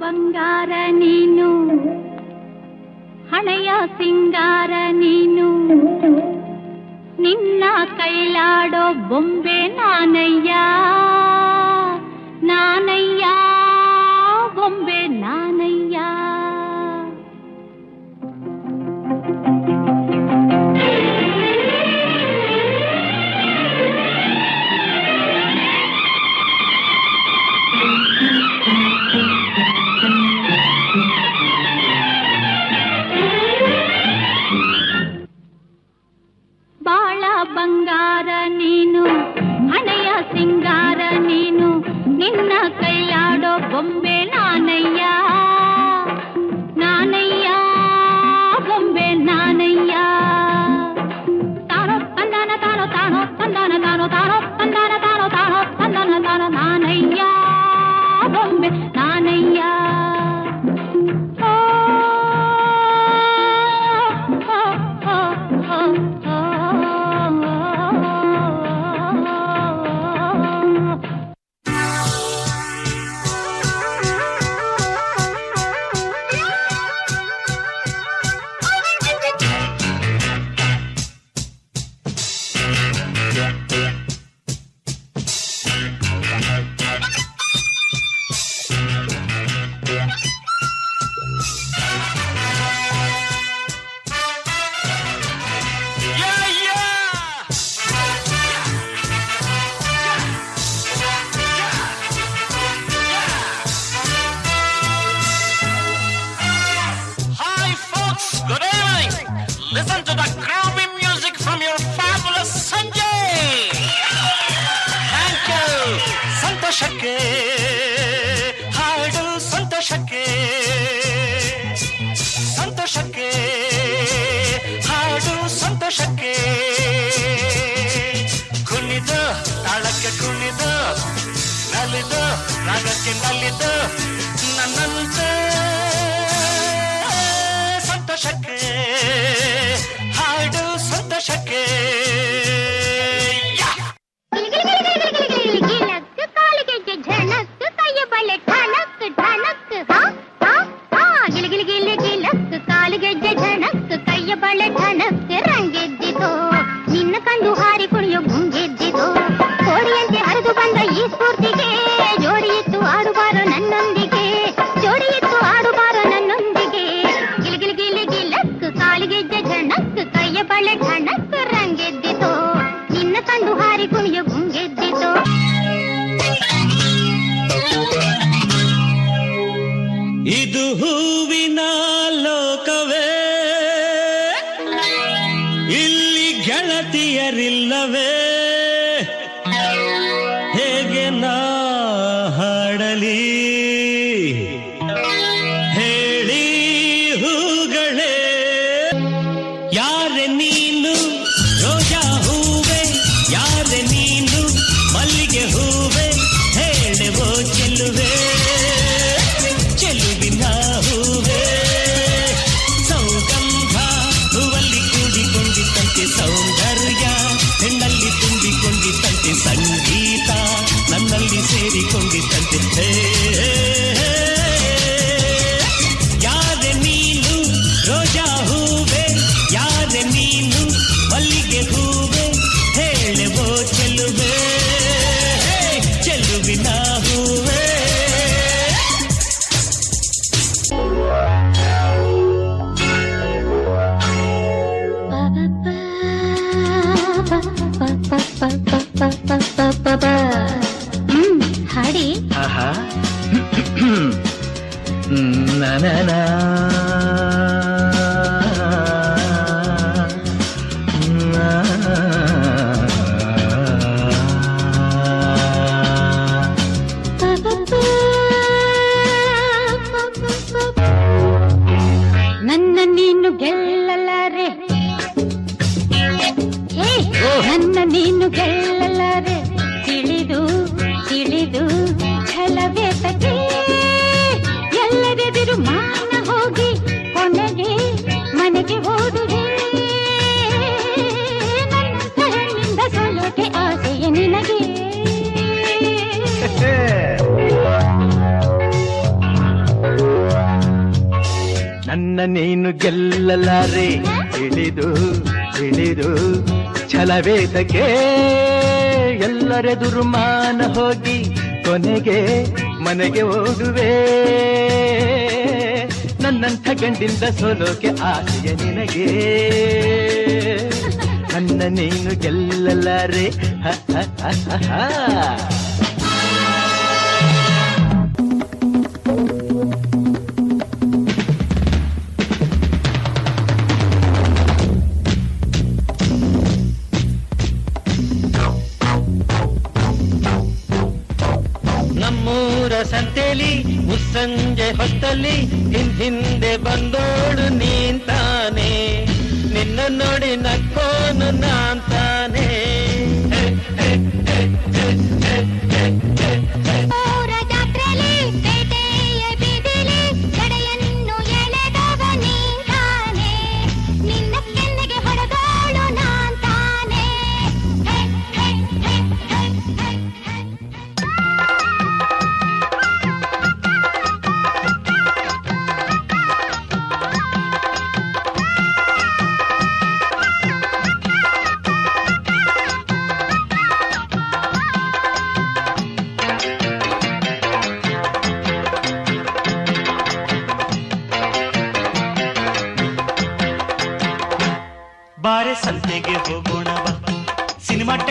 ಬಂಗಾರ ನೀನು, ಹಣೆಯ ಸಿಂಗಾರ ನೀನು, ನಿನ್ನ ಕೈಲಾಡೋ ಬೊಂಬೆ ನಾನಯ್ಯ, ನಾನಯ್ಯ ಬೊಂಬೆ ನಾನಯ್ಯ. ಬಾಳ ಬಂಗಾರ ನೀನು, ಹಣೆಯ ಸಿಂಗಾರ ನೀನು, ನಿನ್ನ ಕೈಲಾಡೋ ಬೊಂಬೆ ನಾನಯ್ಯ, ನಾನಯ್ಯ ಬೊಂಬೆ ನಾನಯ್ಯ. ತಾನೋ ತಂದಾನ ತಾನೋ ತಾನೋ ತಂದಾನ ತಾನೋ ತಾನೋ ತಂದಾನ ತಾನೋ ತಾನೋ ತಂದಾನ ತಾನೋ ನಾನಯ್ಯ ಬೊಂಬೆ ನಾನಯ್ಯ. Listen to the groovy music from your fabulous Sanjay. Thank you. ಸಂತೋಷಕ್ಕೆ ಹಾಡು, ಸಂತೋಷಕ್ಕೆ ಸಂತೋಷಕ್ಕೆ ಹಾಡು, ಸಂತೋಷಕ್ಕೆ ಕುಣಿದು ತಾಳಕ್ಕೆ ಕುಣಿದು ನಲಿದು ರಾಗಕ್ಕೆ ನಲಿದು ನನ್ನಂತೆ ಸಂತೋಷಕ್ಕೆ ಹಾಡು, ಸಂತೋಷಕ್ಕೆ. ಕಾಲಿಗೆ ಝಣಕ್, ಕೈಯ ಬಳೆ ಠಣಕ್ ಠಣಕ್, ಗಿಲಿ ಗಿಲಿ ಗಿಲಕ್, ಕಾಲಿಗೆ ಝಣಕ್, ಕೈಯ ಬಳೆ ಠಣಕ್, ರಂಗೆದ್ದಿತು ನಿನ್ನ ಕಂಡು ಹಾರಿ ಕುಣಿಯೋ ಗುಂಗೆದ್ದಿತು. ಕೋಡಿಯಂತೆ ಹರಿದು ಬಂದ ಈ ಸ್ಫೂರ್ತಿಗೆ ಜೋಡಿಯಿತ್ತು ಆಡುಬಾರೋ ನನ್ನೊಂದಿಗೆ, ಜೋಡಿಯಿತ್ತು ಆಡುಬಾರೋ ನನ್ನೊಂದಿಗೆ. ಗಿಲಿ ಗಿಲಿ ಗಿಲಿ ಗಿಲಕ್, ಕಾಲಿಗೆ ಝಣಕ್, ಕೈಯ ಬಳೆ ಠಣಕ್, ರಂಗೆದ್ದಿತು ನಿನ್ನ ಕಂಡು ಹಾರಿ ಕುಣಿಯೋ ಗುಂಗೆದ್ದಿತು. ಇದು ಹೂವಿನ ಲೋಕವೇ, ಇಲ್ಲಿ ಗೆಳತಿಯರಿಲ್ಲವೇ, ಹೇಗೆ ನಾ ಹಾಡಲಿ ಹೇಳಿ ಹೂಗಳೇ. ಯಾರೆ ನೀನು ರೋಜಾ ಹೂವೆ, ಯಾರೆ ನೀನು ಮಲ್ಲಿಗೆ ಹೂವೆ, ಹೇಳುವೋ ಚೆಲುವೆ ಚೆಲುವಿನ ಹೂವೆ. ಸೌಗಂಧ ಹೂವಲ್ಲಿ ಕೂಡಿಕೊಂಡಿದ್ದಂತೆ ಸೌಂದರ್ಯ, ಹೆಣ್ಣಲ್ಲಿ ತುಂಬಿಕೊಂಡಿದ್ದಂತೆ ಸಂಗೀತ, ನನ್ನಲ್ಲಿ ಸೇರಿಕೊಂಡಿದ್ದಂತೆ. ಯಾರೆ ನೀನು ರೋಜಾ ಹೂವೆ, ಯಾರೆ ನೀನು ಮಲ್ಲಿಗೆ ಹೂವೆ, ಹೇಳುವೋ ಚೆಲುವೆ ಚೆಲುವಿನ ಹೂವೆ. ಹಾಡಿ ನನ ನನ್ನ ನೀನು ಗೆಲ್ಲಲಾರೆ, ನನ್ನ ನೀನು ಗೆಲ್ಲಲಾರೆ, ತಿಳಿದು ತಿಳಿದು ಛಲವೇತಕ್ಕೆ ಎಲ್ಲರೆದುರು ಮಾನ ಹೋಗಿ ಕೊನೆಗೆ ಮನೆಗೆ ಓದುವೆ. ನನ್ನ ಹೆಣ್ಣಿಂದ ಸೋಲೋಕೆ ಆಸೆಯ ನಿನಗೆ. ನನ್ನ ನೀನು ಗೆಲ್ಲಲಾರೆ ತಿಳಿದು ತಿಳಿದು ಛಲವೇದಕ್ಕೆ ಎಲ್ಲರೆದುರು ಮಾನ ಹೋಗಿ ಕೊನೆಗೆ ಮನೆಗೆ ಓಡುವೆ ನನ್ನಂಥ ಗಂಡಿಂದ ಸೋಲೋಕೆ ಆಸೆಯ ನಿನಗೆ ನನ್ನ ನೀನು ಗೆಲ್ಲಲಾರೆ ಹ ಹ ಹ ಹ. ನಮ್ಮೂರ ಸಂತೆಲಿ ಮುಸ್ಸಂಜೆ ಹೊತ್ತಲ್ಲಿ ಹಿಂದೆ ಬಂದೋಳು ನೀಂತಾನೆ ನಿನ್ನ ನೋಡಿ ನಕ್ಕೋನು ನಾಂತಾನೆ ಊರ ಜಾತ್ರೆಲಿ ಪೇಟೆಯ ಬೀದಿಲಿ ಜಡೆಯನ್ನು ಎಳೆದವ ನೀಂತಾನೆ ನಿನ್ನ ಕೆನ್ನೆಗೆ ಹೊಡೆದೋಳು ನಾಂತಾನೆ ಹೇ, ಹೇ, ಹೇ, ಹೇ, ಹೇ, ಹೇ. ಬಾರೆ ಸಂತೆಗೆ ಹೋಗೋ